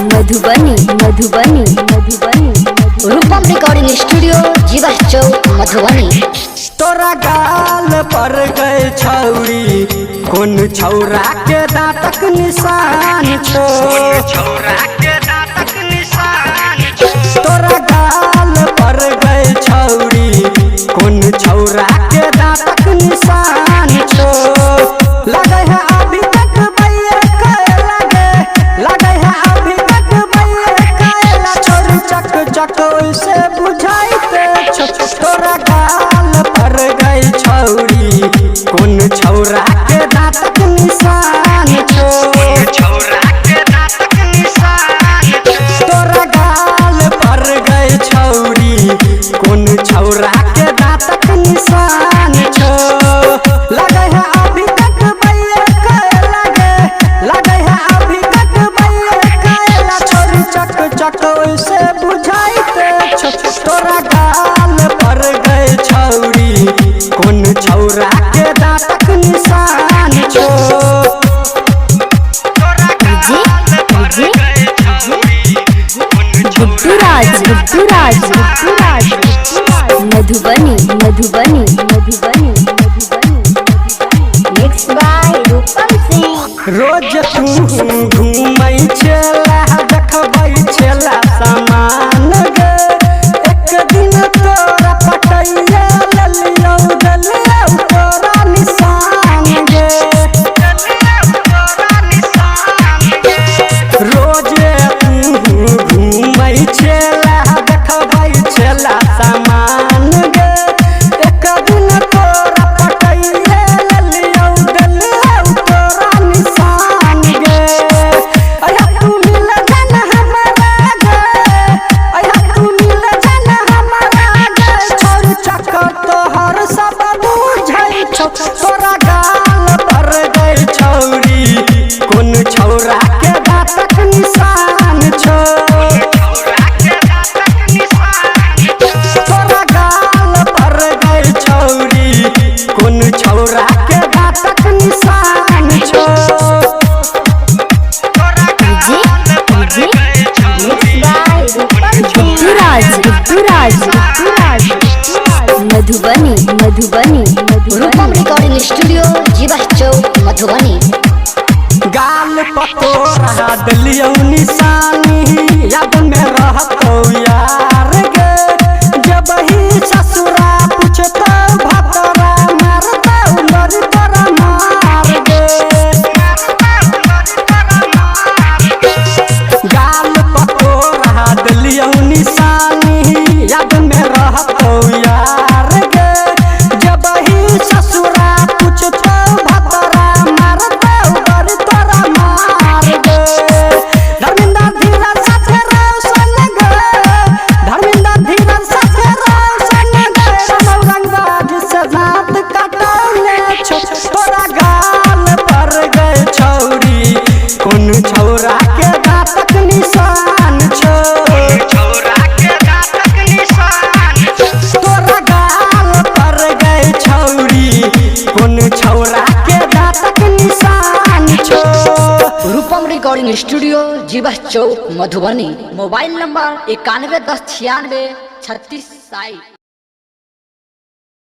मधुबनी रूपम recording studio जीवा चौक मधुबनी। तोरा गाल पर गए छौरी कौन छौरा के दांतक निशान छो। तोरा गाल पर गए छौरी कौन छौरा के दांतक निशान छो। लगे है अभी तक भैया कहे लगे है अभी तक भैया कहेला छोरी चक चक से बुझाइते छो। तोरा गाल पर गई छौरी कौन छौरा के दांतक निशान छो। तोरा गाल पर गई छौरी कौन छौरा के दांतक निशान छो। लगे है अभी तक भैया कहे लगे है अभी तक भैया कहेला छोरी चक चक से बुझाइते छो। तोरा गाल पर गए छौरी कौन छौरा के दांतक निशान छो। मधुबनी मिक्स बाय रूपम सिंह। रोज तू घूमै छेला देखबै छेला सामान गे। एक दिन तोरा पटैया ललियौ दलियौ तोरा निशान गे। रोज तू घूमै छेला देखबै छेला सामान गे। एक दिन तोरा पटैया ललियौ दलियौ तोरा निशान गे। अया तू मिल जान हमरा गे, अया तू मिल जान हमरा गे। छोरी चक तोहर सब बुझै छौ। तोरा गाल पर गई छौरी कौन छौरा के दांतक निशान छो। तोरा गाल पर गई छौरी कौन छौरा के दांतक निशान छो। मधुबनी रूपम रिकॉर्डिंग स्टूडियो जीवा चौक मधुबनी। गाल पतोरा दलियौ निशानी याद में रहतौ यार गे। जब ही ससुरा पूछतौ भतरा मारतौ लड़ी तोरा मार गे। गाल पतोरा दलियौ निशानी याद में रहतौ यार गे। जब ही ससुरा पूछतौ भतरा मारतौ लड़ी तोरा मार गे। धर्मिंदा धीरज साथे रौशन गे, धर्मिंदा धीरज साथे रौशन गे। रमौ रंगबाज से दांत कटौने छो। तोरा गाल पर गए छौरी कौन छौरा के दांतक निशान छो। तोरा गाल पर गए छौरी कौन छौरा के दांतक निशान छो। रूपम रिकॉर्डिंग स्टूडियो जीवा चौक मधुबनी। Mobile number 91109636।